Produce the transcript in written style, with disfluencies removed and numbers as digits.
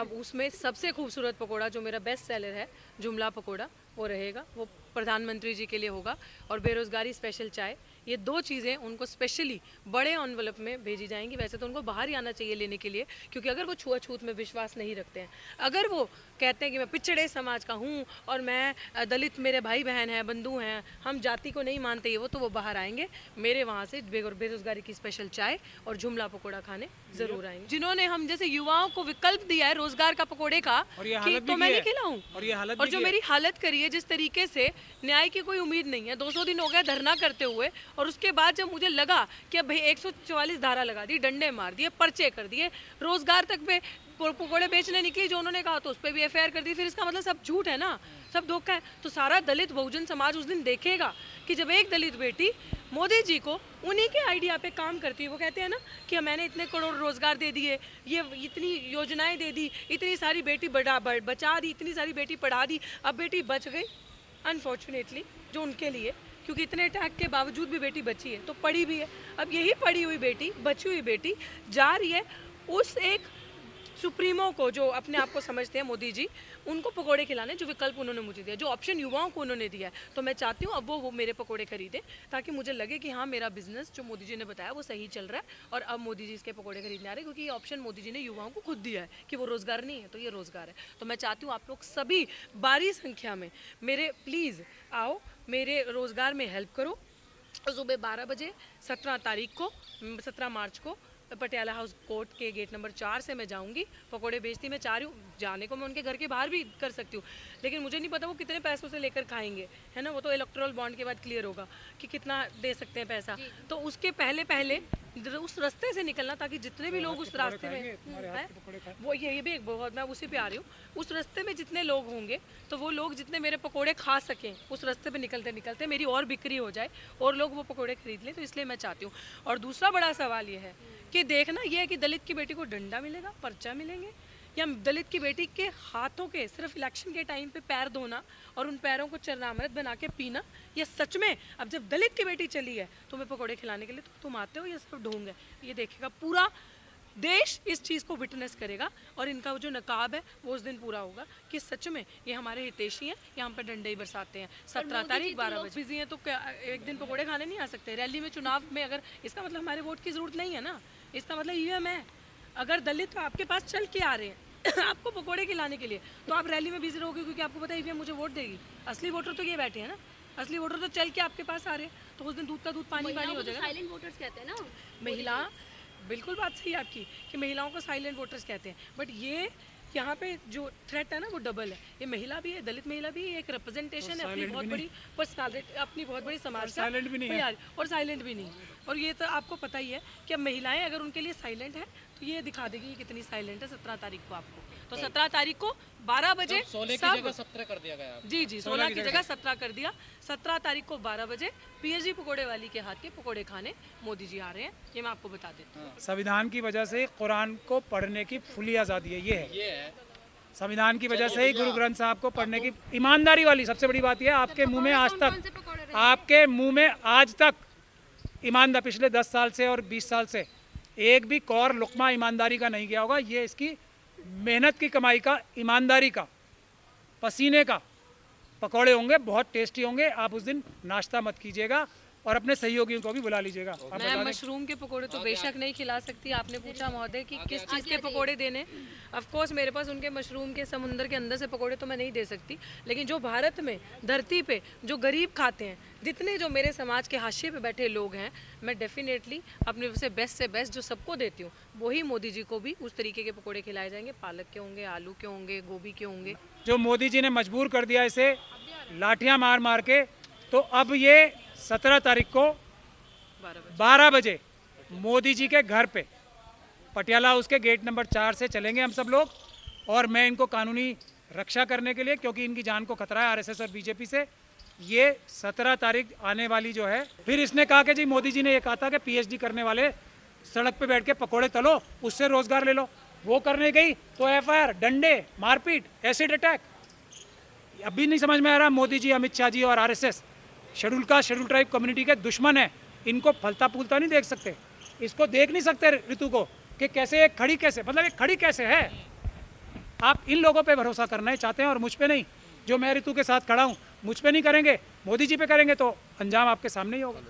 अब उसमें सबसे खूबसूरत पकोड़ा जो मेरा बेस्ट सेलर है, जुमला पकोड़ा, वो रहेगा। वो प्रधानमंत्री जी के लिए होगा। और बेरोज़गारी स्पेशल चाय, ये दो चीज़ें उनको स्पेशली बड़े एनवलप में भेजी जाएंगी। वैसे तो उनको बाहर ही आना चाहिए लेने के लिए, क्योंकि अगर वो छुआछूत में विश्वास नहीं रखते हैं, अगर वो कहते हैं कि मैं पिछड़े समाज का हूँ और मैं दलित, मेरे भाई बहन हैं, बंधु हैं, हम जाति को नहीं मानते, ये वो, तो वो बाहर आएंगे मेरे वहाँ से बेरोज़गारी की स्पेशल चाय और जुमला पकोड़ा खाने ज़रूर आएंगे। जिन्होंने हम जैसे युवाओं को विकल्प दिया है रोज़गार का, पकोड़े का, कि तो मैं नहीं खिलाऊं, और जो मेरी हालत करी है जिस तरीके से, न्याय की कोई उम्मीद नहीं है। 200 दिन हो गए धरना करते हुए, और उसके बाद जब मुझे लगा कि अब भाई 144 धारा लगा दी, डंडे मार दिए, पर्चे कर दिए, रोजगार तक पे पकोड़े बेचने निकली जो उन्होंने कहा तो उस पर भी एफआईआर कर दी, फिर इसका मतलब सब झूठ है ना, सब धोखा है। तो सारा दलित बहुजन समाज उस दिन देखेगा कि जब एक दलित बेटी मोदी जी को उन्हीं के आइडिया पे काम करती है। वो कहते हैं ना कि मैंने इतने करोड़ रोजगार दे दिए, ये इतनी योजनाएं दे दी, इतनी सारी बेटी बचा दी, इतनी सारी बेटी पढ़ा दी, अब बेटी बच गई अनफॉर्चुनेटली जो उनके लिए, क्योंकि इतने अटैक के बावजूद भी बेटी बची है तो पढ़ी भी है। अब यही पढ़ी हुई बेटी, बची हुई बेटी जा रही है उस एक सुप्रीमो को जो अपने आप को समझते हैं मोदी जी, उनको पकोड़े खिलाने, जो विकल्प उन्होंने मुझे दिया, जो ऑप्शन युवाओं को उन्होंने दिया है। तो मैं चाहती हूँ अब वो मेरे पकोड़े खरीदे, ताकि मुझे लगे कि हाँ मेरा बिजनेस जो मोदी जी ने बताया वो सही चल रहा है, और अब मोदी जी इसके पकोड़े खरीदने आ रहे हैं, क्योंकि ये ऑप्शन मोदी जी ने युवाओं को खुद दिया है कि वो रोज़गार नहीं है तो ये रोज़गार है। तो मैं चाहती हूँ आप लोग सभी भारी संख्या में मेरे प्लीज़ आओ, मेरे रोज़गार में हेल्प करो। सुबह 12 बजे 17 तारीख को, 17 मार्च को पटियाला हाउस कोर्ट के गेट नंबर 4 से मैं जाऊंगी। पकोड़े बेचती मैं चाह रही हूँ, जाने को मैं उनके घर के बाहर भी कर सकती हूँ, लेकिन मुझे नहीं पता वो कितने पैसों से लेकर खाएंगे, है ना। वो तो इलेक्टोरल बॉन्ड के बाद क्लियर होगा कि कितना दे सकते हैं पैसा। तो उसके पहले पहले उस रास्ते से निकलना, ताकि जितने भी लोग उस रास्ते में वो, ये भी एक बहुत, मैं उसी पे आ रही हूँ, उस रास्ते में जितने लोग होंगे तो वो लोग जितने मेरे पकोड़े खा सकें, उस रास्ते पे निकलते निकलते मेरी और बिक्री हो जाए और लोग वो पकोड़े खरीद लें। तो इसलिए मैं चाहती हूँ। और दूसरा बड़ा सवाल ये है कि देखना ये है कि दलित की बेटी को डंडा मिलेगा, पर्चा मिलेंगे, या दलित की बेटी के हाथों के सिर्फ इलेक्शन के टाइम पे पैर धोना और उन पैरों को चरनामृत बना के पीना। ये सच में अब जब दलित की बेटी चली है तुम्हें पकोड़े खिलाने के लिए, तो तुम आते हो, ये सिर्फ ढोंग है। ये देखेगा पूरा देश, इस चीज़ को विटनेस करेगा, और इनका जो नकाब है वो उस दिन पूरा होगा कि सच में ये हमारे हितैषी हैं, यहाँ पर डंडे ही बरसाते हैं। 17 तारीख 12 बजे बिजी हैं तो एक दिन पकोड़े खाने नहीं आ सकते रैली में, चुनाव में। अगर इसका मतलब हमारे वोट की ज़रूरत नहीं है ना, इसका मतलब ईवीएम है। अगर दलित आपके पास चल के आ रहे हैं आपको पकोड़े खिलाने के लिए, तो आप रैली में बिजी रहोगे, क्योंकि आपको पता है ईवीएम मुझे वोट देगी। असली वोटर तो ये बैठे हैं ना, असली वोटर तो चल के आपके पास आ रहे हैं, तो उस दिन दूध का दूध पानी पानी हो जाएगा। साइलेंट वोटर्स कहते हैं ना महिला, बिल्कुल बात सही है आपकी कि महिलाओं को साइलेंट वोटर्स कहते हैं, बट ये यहाँ पे जो थ्रेट है ना वो डबल है। ये महिला भी है, दलित महिला भी है, एक रिप्रेजेंटेशन है अपनी बहुत बड़ी पर्सनालिटी, अपनी बहुत बड़ी समाज का, साइलेंट भी नहीं है, और साइलेंट भी नहीं। और ये तो आपको पता ही है कि अब महिलाएं अगर उनके लिए साइलेंट है तो ये दिखा देगी कितनी साइलेंट है 17 तारीख को आपको। तो 17 तारीख को 12 बजे 16 की जगह 17 कर दिया गया। जी 16 की जगह 17 कर दिया। 17 तारीख को 12 बजे पीएचडी पकोड़े वाली के हाथ के पकोड़े खाने मोदी जी आ रहे हैं, ये मैं आपको बता देती हूँ। संविधान की वजह से कुरान को पढ़ने की खुली आज़ादी है, ये है संविधान की वजह से ही गुरु ग्रंथ साहब को पढ़ने की ईमानदारी वाली सबसे बड़ी बात यह है। आपके मुंह में आज तक, आपके मुंह में आज तक ईमानदार, पिछले 10 साल से और 20 साल से एक भी कौर लुकमा ईमानदारी का नहीं गया होगा। ये इसकी मेहनत की कमाई का, ईमानदारी का, पसीने का पकौड़े होंगे, बहुत टेस्टी होंगे। आप उस दिन नाश्ता मत कीजिएगा और अपने सहयोगियों को भी बुला लीजिएगा। मैं मशरूम के पकोड़े तो बेशक नहीं खिला सकती। आपने पूछा महोदय कि किस चीज़ के पकोड़े देने, ऑफ कोर्स मेरे पास उनके मशरूम के समुंदर के अंदर से पकोड़े तो मैं नहीं दे सकती, लेकिन जो भारत में धरती पे जो गरीब खाते हैं, जितने जो मेरे समाज के हाशिए पे बैठे लोग हैं, मैं डेफिनेटली अपने से बेस्ट जो सबको देती हूँ, वही मोदी जी को भी उस तरीके के पकोड़े खिलाए जाएंगे। पालक के होंगे, आलू के होंगे, गोभी के होंगे। जो मोदी जी ने मजबूर कर दिया इसे लाठियाँ मार मार के, तो अब ये 17 तारीख को 12 बजे मोदी जी के घर पे पटियाला हाउस के गेट नंबर 4 से चलेंगे हम सब लोग, और मैं इनको कानूनी रक्षा करने के लिए, क्योंकि इनकी जान को खतरा है आरएसएस और बीजेपी से, ये 17 तारीख आने वाली जो है। फिर इसने कहा कि जी मोदी जी ने ये कहा था कि पीएचडी करने वाले सड़क पे बैठ के पकोड़े तलो, उससे रोजगार ले लो। वो करने गई तो एफआईआर, डंडे, मारपीट, एसिड अटैक। अभी नहीं समझ में आ रहा मोदी जी, अमित शाह जी और आरएसएस शेड्यूल ट्राइब कम्युनिटी के दुश्मन है। इनको फलता फूलता नहीं देख सकते, इसको देख नहीं सकते ऋतु को कि कैसे एक खड़ी कैसे, मतलब एक खड़ी कैसे है। आप इन लोगों पे भरोसा करना चाहते हैं और मुझ पे नहीं। जो मैं ऋतु के साथ खड़ा हूँ, मुझ पे नहीं करेंगे, मोदी जी पे करेंगे तो अंजाम आपके सामने ही होगा।